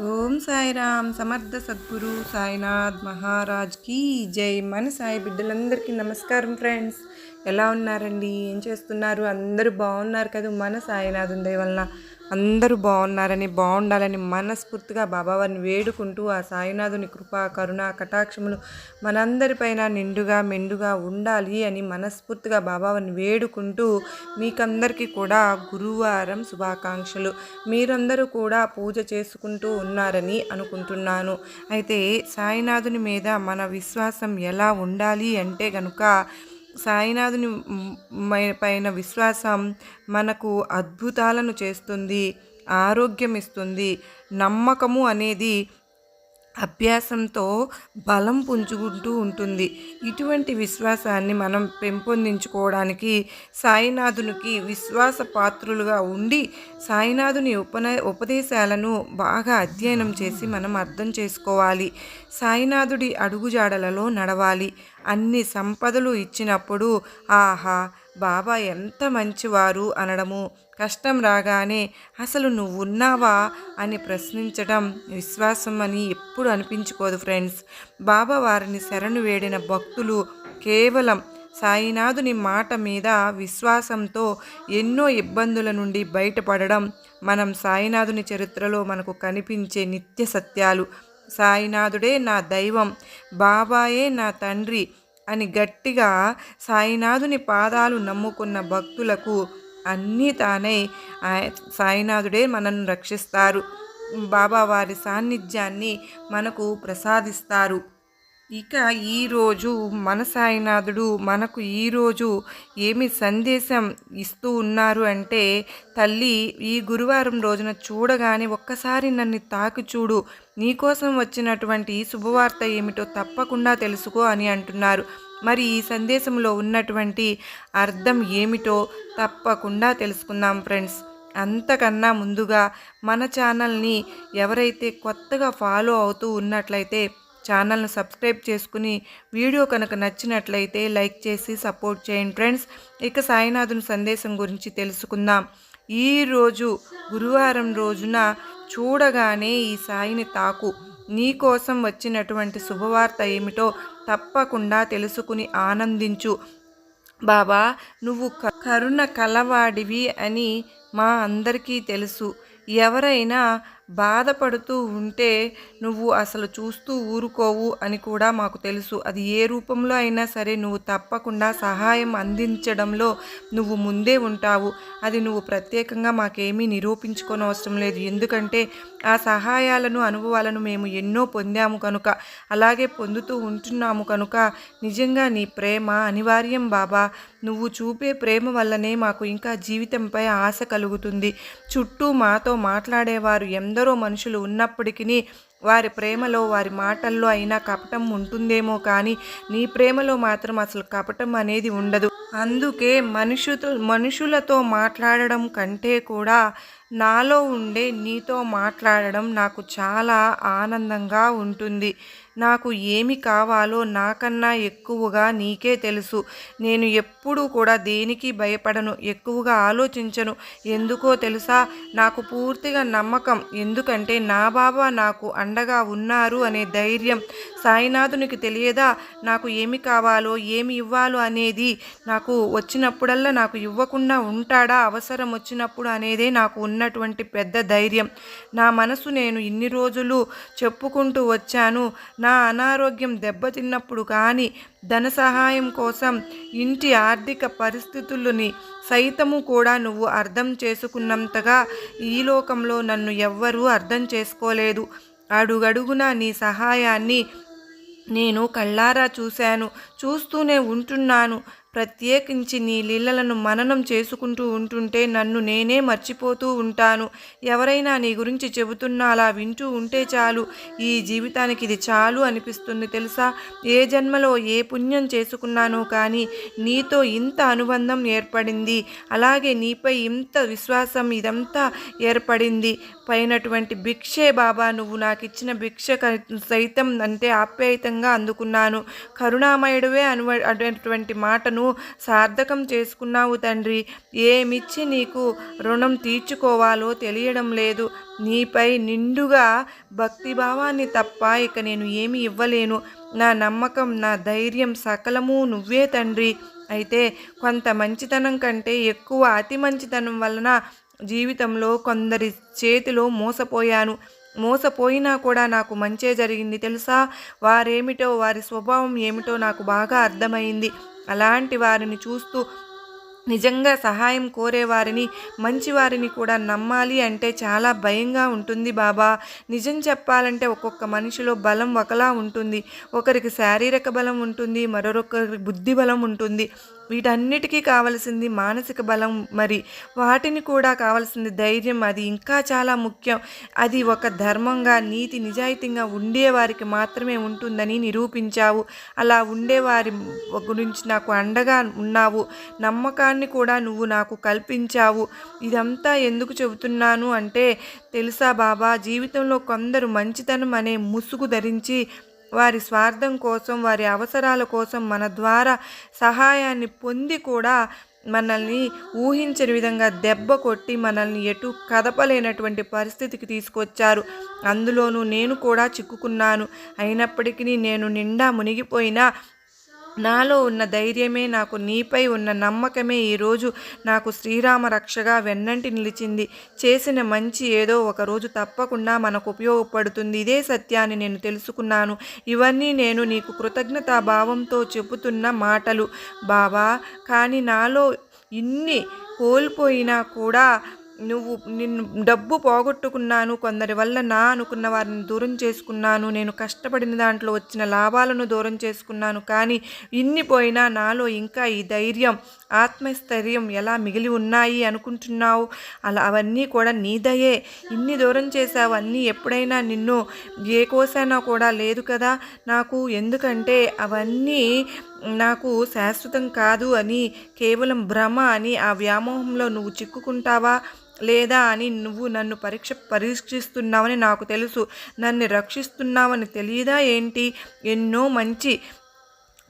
ఓం సాయిరామ్ సమర్థ సద్గురు సాయినాథ్ మహారాజ్ కి జై. మన సాయి బిడ్డలందరికీ నమస్కారం ఫ్రెండ్స్. ఎలా ఉన్నారండి? ఏం చేస్తున్నారు? అందరూ బాగున్నారు కదా? మన సాయినాథుని దయ వలన అందరూ బాగుండాలని మనస్ఫూర్తిగా బాబావారిని వేడుకుంటూ ఆ సాయినాథుని కృపా కరుణ కటాక్షములు మనందరిపైన నిండుగా మెండుగా ఉండాలి అని మనస్ఫూర్తిగా బాబావారిని వేడుకుంటూ మీకందరికీ కూడా గురువారం శుభాకాంక్షలు. మీరందరూ కూడా పూజ చేసుకుంటూ ఉన్నారని అనుకుంటున్నాను. అయితే సాయినాథుని మీద మన విశ్వాసం ఎలా ఉండాలి అంటే గనుక సాయినాథుని పైన విశ్వాసం మనకు అద్భుతాలను చేస్తుంది, ఆరోగ్యం ఇస్తుంది. నమ్మకము అనేది అభ్యాసంతో బలం పుంజుకుంటూ ఉంటుంది. ఇటువంటి విశ్వాసాన్ని మనం పెంపొందించుకోవడానికి సాయినాథునికి విశ్వాస పాత్రులుగా ఉండి సాయినాథుని ఉపదేశాలను బాగా అధ్యయనం చేసి మనం అర్థం చేసుకోవాలి. సాయినాథుడి అడుగుజాడలలో నడవాలి. అన్ని సంపదలు ఇచ్చినప్పుడు ఆహా బాబా ఎంత మంచివారు అనడము, కష్టం రాగానే అసలు నువ్వు ఉన్నావా అని ప్రశ్నించడం విశ్వాసం అని ఎప్పుడు అనిపించుకోదు ఫ్రెండ్స్. బాబా వారిని శరణు వేడిన భక్తులు కేవలం సాయినాథుని మాట మీద విశ్వాసంతో ఎన్నో ఇబ్బందుల నుండి బయటపడడం మనం సాయినాథుని చరిత్రలో మనకు కనిపించే నిత్య సత్యాలు. సాయినాథుడే నా దైవం, బాబాయే నా తండ్రి అని గట్టిగా సాయినాథుని పాదాలు నమ్ముకున్న భక్తులకు అన్నీ తానై సాయినాథుడే మనల్ని రక్షిస్తారు. బాబా వారి సాన్నిధ్యాన్ని మనకు ప్రసాదిస్తారు. ఇక ఈరోజు మన సాయినాథుడు మనకు ఈరోజు ఏమి సందేశం ఇస్తూ ఉన్నారు అంటే, తల్లి ఈ గురువారం రోజున చూడగానే ఒక్కసారి నన్ను తాకి చూడు, నీకోసం వచ్చినటువంటి శుభవార్త ఏమిటో తప్పకుండా తెలుసుకో అని అంటున్నారు. మరి ఈ సందేశంలో ఉన్నటువంటి అర్థం ఏమిటో తప్పకుండా తెలుసుకుందాం ఫ్రెండ్స్. అంతకన్నా ముందుగా మన ఛానల్ని ఎవరైతే కొత్తగా ఫాలో అవుతూ ఉన్నట్లయితే ఛానల్ను సబ్స్క్రైబ్ చేసుకుని వీడియో కనుక నచ్చినట్లయితే లైక్ చేసి సపోర్ట్ చేయండి ఫ్రెండ్స్. ఇక సాయినాథుని సందేశం గురించి తెలుసుకుందాం. ఈరోజు గురువారం రోజున చూడగానే ఈ సాయిని తాకు, నీకోసం వచ్చినటువంటి శుభవార్త ఏమిటో తప్పకుండా తెలుసుకుని ఆనందించు. బాబా నువ్వు కరుణ కలవాడివి అని మా అందరికీ తెలుసు. ఎవరైనా బాధపడుతూ ఉంటే నువ్వు అసలు చూస్తూ ఊరుకోవు అని కూడా మాకు తెలుసు. అది ఏ రూపంలో అయినా సరే నువ్వు తప్పకుండా సహాయం అందించడంలో నువ్వు ముందే ఉంటావు. అది నువ్వు ప్రత్యేకంగా మాకేమీ నిరూపించుకోని అవసరం లేదు. ఎందుకంటే ఆ సహాయాలను అనుభవాలను మేము ఎన్నో పొందాము కనుక, అలాగే పొందుతూ ఉంటున్నాము కనుక నిజంగా నీ ప్రేమ అనివార్యం బాబా. నువ్వు చూపే ప్రేమ వల్లనే మాకు ఇంకా జీవితంపై ఆశ కలుగుతుంది. చుట్టూ మాతో మాట్లాడేవారు ఎందరో మనుషులు ఉన్నప్పటికీ వారి ప్రేమలో వారి మాటల్లో అయినా కపటం ఉంటుందేమో కానీ నీ ప్రేమలో మాత్రం అసలు కపటం అనేది ఉండదు. అందుకే మనుషులతో మాట్లాడడం కంటే కూడా నాలో ఉండే నీతో మాట్లాడడం నాకు చాలా ఆనందంగా ఉంటుంది. నాకు ఏమి కావాలో నాకన్నా ఎక్కువగా నీకే తెలుసు. నేను ఎప్పుడూ కూడా దేనికి భయపడను, ఎక్కువగా ఆలోచించను. ఎందుకో తెలుసా? నాకు పూర్తిగా నమ్మకం. ఎందుకంటే నా బాబా నాకు అండగా ఉన్నారు అనే ధైర్యం. సాయినాథునికి తెలియదా నాకు ఏమి కావాలో ఏమి ఇవ్వాలో అనేది? నాకు వచ్చినప్పుడల్లా నాకు ఇవ్వకుండా ఉంటాడా అవసరం వచ్చినప్పుడు అనేదే నాకు ఉన్నటువంటి పెద్ద ధైర్యం. నా మనసు నేను ఇన్ని రోజులు చెప్పుకుంటూ వచ్చాను. నా అనారోగ్యం దెబ్బతిన్నప్పుడు కానీ, ధన సహాయం కోసం, ఇంటి ఆర్థిక పరిస్థితులని సైతము కూడా నువ్వు అర్థం చేసుకున్నంతగా ఈ లోకంలో నన్ను ఎవ్వరూ అర్థం చేసుకోలేదు. అడుగడుగునా నీ సహాయాన్ని నేను కళ్ళారా చూశాను, చూస్తూనే ఉంటున్నాను. ప్రత్యేకించి నీ లీలలను మననం చేసుకుంటూ ఉంటుంటే నన్ను నేనే మర్చిపోతూ ఉంటాను. ఎవరైనా నీ గురించి చెబుతున్నా అలా వింటూ ఉంటే చాలు, ఈ జీవితానికి ఇది చాలు అనిపిస్తుంది తెలుసా? ఏ జన్మలో ఏ పుణ్యం చేసుకున్నానో కానీ నీతో ఇంత అనుబంధం ఏర్పడింది, అలాగే నీపై ఇంత విశ్వాసం ఇదంతా ఏర్పడింది. పైనటువంటి భిక్షే బాబా, నువ్వు నాకు ఇచ్చిన భిక్ష సైతం అంటే ఆప్యాయతంగా అందుకున్నాను. కరుణామయుడివే అనేటువంటి మాటను సార్థకం చేసుకున్నావు తండ్రి. ఏమిచ్చి నీకు రుణం తీర్చుకోవాలో తెలియడం లేదు. నీపై నిండుగా భక్తిభావాన్ని తప్ప ఇక నేను ఏమి ఇవ్వలేను. నా నమ్మకం, నా ధైర్యం సకలము నువ్వే తండ్రి. అయితే కొంత మంచితనం కంటే ఎక్కువ అతి మంచితనం వలన జీవితంలో కొందరి చేతిలో మోసపోయినా కూడా నాకు మంచే జరిగింది తెలుసా. వారేమిటో, వారి స్వభావం ఏమిటో నాకు బాగా అర్థమైంది. అలాంటి వారిని చూస్తూ నిజంగా సహాయం కోరేవారిని, మంచివారిని కూడా నమ్మాలి అంటే చాలా భయంగా ఉంటుంది బాబా. నిజం చెప్పాలంటే ఒక్కొక్క మనిషిలో బలం ఒకలా ఉంటుంది. ఒకరికి శారీరక బలం ఉంటుంది, మరొకరికి బుద్ధి బలం ఉంటుంది. వీటన్నిటికీ కావలసింది మానసిక బలం, మరి వాటిని కూడా కావలసింది ధైర్యం. అది ఇంకా చాలా ముఖ్యం. అది ఒక ధర్మంగా, నీతి నిజాయితీగా ఉండేవారికి మాత్రమే ఉంటుందని నిరూపించావు. అలా ఉండేవారి గురించి నాకు అండగా ఉన్నావు. నమ్మకాన్ని కూడా నువ్వు నాకు కల్పించావు. ఇదంతా ఎందుకు చెబుతున్నాను అంటే తెలుసా బాబా, జీవితంలో కొందరు మంచితనం అనే ముసుగు ధరించి వారి స్వార్థం కోసం, వారి అవసరాల కోసం మన ద్వారా సహాయాన్ని పొంది కూడా మనల్ని ఊహించని విధంగా దెబ్బ కొట్టి మనల్ని ఎటు కదపలేనటువంటి పరిస్థితికి తీసుకొచ్చారు. అందులోనూ నేను కూడా చిక్కుకున్నాను. అయినప్పటికీ నేను నిండా మునిగిపోయినా నాలో ఉన్న ధైర్యమే, నాకు నీపై ఉన్న నమ్మకమే ఈరోజు నాకు శ్రీరామ రక్షగా వెన్నంటి నిలిచింది. చేసిన మంచి ఏదో ఒకరోజు తప్పకుండా మనకు ఉపయోగపడుతుంది. ఇదే సత్యాన్ని నేను తెలుసుకున్నాను. ఇవన్నీ నేను నీకు కృతజ్ఞతాభావంతో చెబుతున్న మాటలు బాబా. కానీ నాలో ఇన్ని కోల్పోయినా కూడా నిన్ను డబ్బు పోగొట్టుకున్నాను, కొందరి వల్ల నా అనుకున్న వారిని దూరం చేసుకున్నాను, నేను కష్టపడిన దాంట్లో వచ్చిన లాభాలను దూరం చేసుకున్నాను. కానీ ఇన్ని పోయినా నాలో ఇంకా ఈ ధైర్యం, ఆత్మస్థైర్యం ఎలా మిగిలి ఉన్నాయి అనుకుంటున్నావు? అవన్నీ కూడా నీ దయే. ఇన్ని దూరం చేసావు, అన్నీ ఎప్పుడైనా నిన్ను ఏ కోసైనా కూడా లేదు కదా నాకు. ఎందుకంటే అవన్నీ నాకు శాశ్వతం కాదు అని, కేవలం భ్రమ అని ఆ వ్యామోహంలో నువ్వు చిక్కుకుంటావా లేదా అని నువ్వు నన్ను పరీక్షిస్తున్నావని నాకు తెలుసు. నన్ను రక్షిస్తున్నావని తెలియదా ఏంటి? ఎన్నో మంచి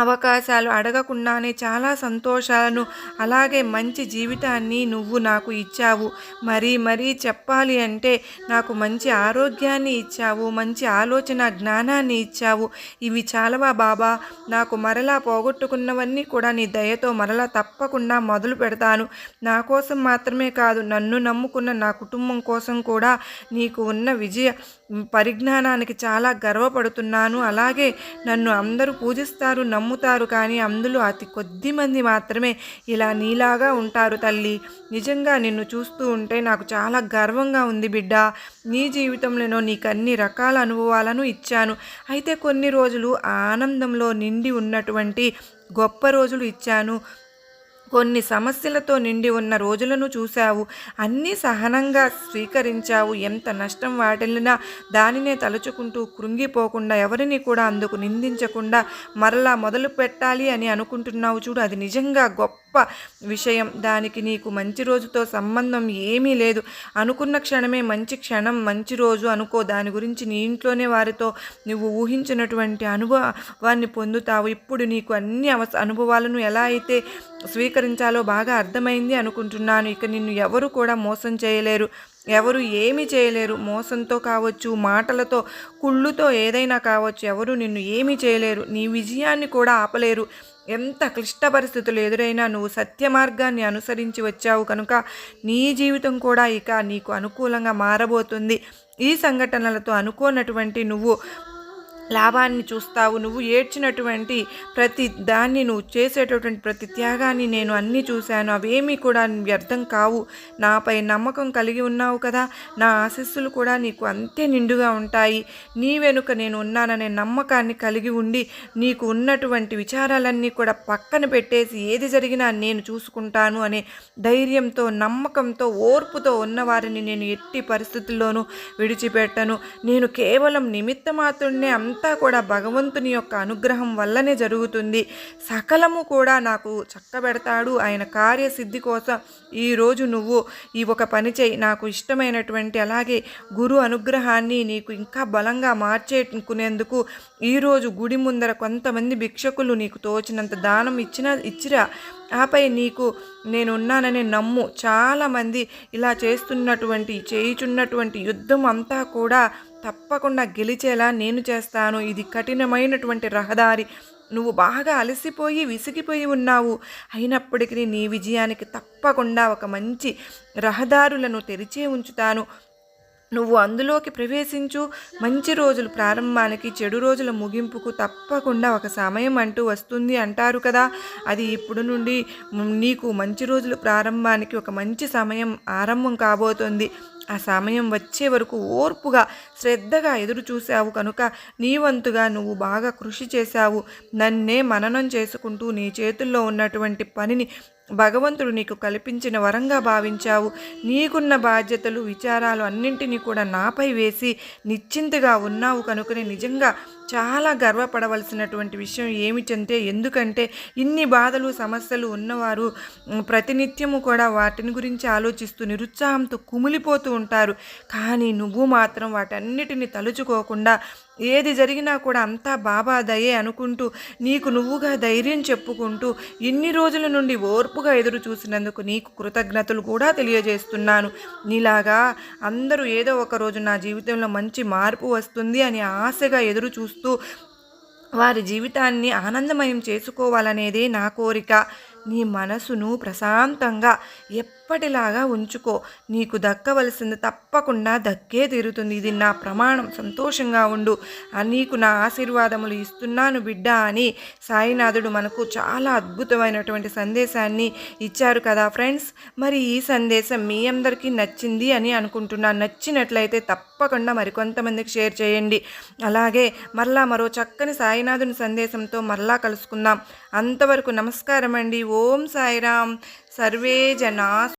అవకాశాలు అడగకుండానే చాలా సంతోషాలను, అలాగే మంచి జీవితాన్ని నువ్వు నాకు ఇచ్చావు. మరీ చెప్పాలి అంటే నాకు మంచి ఆరోగ్యాన్ని ఇచ్చావు, మంచి ఆలోచన జ్ఞానాన్ని ఇచ్చావు. ఇవి చాలవా బాబా? నాకు మరలా పోగొట్టుకున్నవన్నీ కూడా నీ దయతో మరలా తప్పకుండా మొదలు పెడతాను. నా కోసం మాత్రమే కాదు, నన్ను నమ్ముకున్న నా కుటుంబం కోసం కూడా నీకు ఉన్న విజయ పరిజ్ఞానానికి చాలా గర్వపడుతున్నాను. అలాగే నన్ను అందరూ పూజిస్తారు, నమ్ముతారు. కానీ అందులో అతి కొద్ది మంది మాత్రమే ఇలా నీలాగా ఉంటారు తల్లి. నిజంగా నిన్ను చూస్తూ ఉంటే నాకు చాలా గర్వంగా ఉంది బిడ్డ. నీ జీవితంలోనో నీకు అన్ని రకాల అనుభవాలను ఇచ్చాను. అయితే కొన్ని రోజులు ఆనందంలో నిండి ఉన్నటువంటి గొప్ప రోజులు ఇచ్చాను. కొన్ని సమస్యలతో నిండి ఉన్న రోజులను చూశావు. అన్నీ సహనంగా స్వీకరించావు. ఎంత నష్టం వాటిల్లినా దానినే తలుచుకుంటూ కృంగిపోకుండా, ఎవరిని కూడా అందుకు నిందించకుండా మరలా మొదలు పెట్టాలి అని అనుకుంటున్నావు చూడు, అది నిజంగా గొప్ప విషయం. దానికి నీకు మంచి రోజుతో సంబంధం ఏమీ లేదు. అనుకున్న క్షణమే మంచి క్షణం, మంచి రోజు అనుకో. దాని గురించి నీ ఇంట్లోనే వారితో నువ్వు ఊహించినటువంటి అనుభవాన్ని పొందుతావు. ఇప్పుడు నీకు అన్ని అనుభవాలను ఎలా అయితే స్వీకరించాలో బాగా అర్థమైంది అనుకుంటున్నాను. ఇక నిన్ను ఎవరు కూడా మోసం చేయలేరు, ఎవరు ఏమీ చేయలేరు. మోసంతో కావచ్చు, మాటలతో, కుళ్ళుతో ఏదైనా కావచ్చు, ఎవరు నిన్ను ఏమీ చేయలేరు. నీ విజయాన్ని కూడా ఆపలేరు. ఎంత క్లిష్ట పరిస్థితులు ఎదురైనా నువ్వు సత్య మార్గాన్ని అనుసరించి వచ్చావు కనుక నీ జీవితం కూడా ఇక నీకు అనుకూలంగా మారబోతుంది. ఈ సంఘటనలతో అనుకోనటువంటి నువ్వు లాభాన్ని చూస్తావు. నువ్వు ఏడ్చినటువంటి ప్రతి దాన్ని, నువ్వు చేసేటటువంటి ప్రతి త్యాగాన్ని నేను అన్నీ చూశాను. అవేమీ కూడా వ్యర్థం కావు. నాపై నమ్మకం కలిగి ఉన్నావు కదా, నా ఆశీస్సులు కూడా నీకు అంతే నిండుగా ఉంటాయి. నీ వెనుక నేను ఉన్నాననే నమ్మకాన్ని కలిగి ఉండి నీకు ఉన్నటువంటి విచారాలన్నీ కూడా పక్కన పెట్టేసి ఏది జరిగినా నేను చూసుకుంటాను అనే ధైర్యంతో, నమ్మకంతో, ఓర్పుతో ఉన్నవారిని నేను ఎట్టి పరిస్థితుల్లోనూ విడిచిపెట్టను. నేను కేవలం నిమిత్త మాత్రుడినే, ఇదంతా కూడా భగవంతుని యొక్క అనుగ్రహం వల్లనే జరుగుతుంది. సకలము కూడా నాకు చక్కబెడతాడు. ఆయన కార్యసిద్ధి కోసం ఈరోజు నువ్వు ఈ ఒక పని చేయి. నాకు ఇష్టమైనటువంటి అలాగే గురు అనుగ్రహాన్ని నీకు ఇంకా బలంగా మార్చేకునేందుకు ఈరోజు గుడి ముందర కొంతమంది భిక్షకులు నీకు తోచినంత దానం ఇచ్చిరా. ఆపై నీకు నేనున్నానని నమ్ము. చాలామంది ఇలా చేయుచున్నటువంటి యుద్ధం అంతా కూడా తప్పకుండా గెలిచేలా నేను చేస్తాను. ఇది కఠినమైనటువంటి రహదారి. నువ్వు బాగా అలసిపోయి విసిగిపోయి ఉన్నావు. అయినప్పటికీ నీ విజయానికి తప్పకుండా ఒక మంచి రహదారులను తెరిచే ఉంచుతాను. నువ్వు అందులోకి ప్రవేశించు. మంచి రోజులు ప్రారంభానికి, చెడు రోజుల ముగింపుకు తప్పకుండా ఒక సమయం అంటూ వస్తుంది అంటారు కదా. అది ఇప్పుడు నుండి నీకు మంచి రోజులు ప్రారంభానికి ఒక మంచి సమయం ఆరంభం కాబోతుంది. ఆ సమయం వచ్చే వరకు ఓర్పుగా శ్రద్ధగా ఎదురు చూశావు కనుక నీ వంతుగా నువ్వు బాగా కృషి చేశావు. నన్నే మననం చేసుకుంటూ నీ చేతుల్లో ఉన్నటువంటి పనిని భగవంతుడు నీకు కల్పించిన వరంగా భావించావు. నీకున్న బాధ్యతలు విచారాలు అన్నింటినీ కూడా నాపై వేసి నిశ్చింతగా ఉన్నావు కనుకనే నిజంగా చాలా గర్వపడవలసినటువంటి విషయం ఏమిటంటే, ఎందుకంటే ఇన్ని బాధలు సమస్యలు ఉన్నవారు ప్రతినిత్యము కూడా వాటిని గురించి ఆలోచిస్తూ నిరుత్సాహంతో కుమిలిపోతూ ఉంటారు. కానీ నువ్వు మాత్రం వాటన్నిటిని తలుచుకోకుండా ఏది జరిగినా కూడా అంతా బాబా దయే అనుకుంటూ నీకు నువ్వుగా ధైర్యం చెప్పుకుంటూ ఇన్ని రోజుల నుండి ఓర్పుగా ఎదురు చూసినందుకు నీకు కృతజ్ఞతలు కూడా తెలియజేస్తున్నాను. నీలాగా అందరూ ఏదో ఒక రోజు నా జీవితంలో మంచి మార్పు వస్తుంది అని ఆశగా ఎదురు చూస్తూ వారి జీవితాన్ని ఆనందమయం చేసుకోవాలనేదే నా కోరిక. నీ మనసును ప్రశాంతంగా ఎప్పటిలాగా ఉంచుకో. నీకు దక్కవలసింది తప్పకుండా దక్కే తీరుతుంది. ఇది నా ప్రమాణం. సంతోషంగా ఉండు. నీకు నా ఆశీర్వాదములు ఇస్తున్నాను బిడ్డ అని సాయినాథుడు మనకు చాలా అద్భుతమైనటువంటి సందేశాన్ని ఇచ్చారు కదా ఫ్రెండ్స్. మరి ఈ సందేశం మీ అందరికీ నచ్చింది అని అనుకుంటున్నాను. నచ్చినట్లయితే తప్పకుండా మరికొంతమందికి షేర్ చేయండి. అలాగే మరలా మరో చక్కని సాయినాథుని సందేశంతో మరలా కలుసుకుందాం. అంతవరకు నమస్కారం అండి. ఓం సాయిరామ్. సర్వే జనా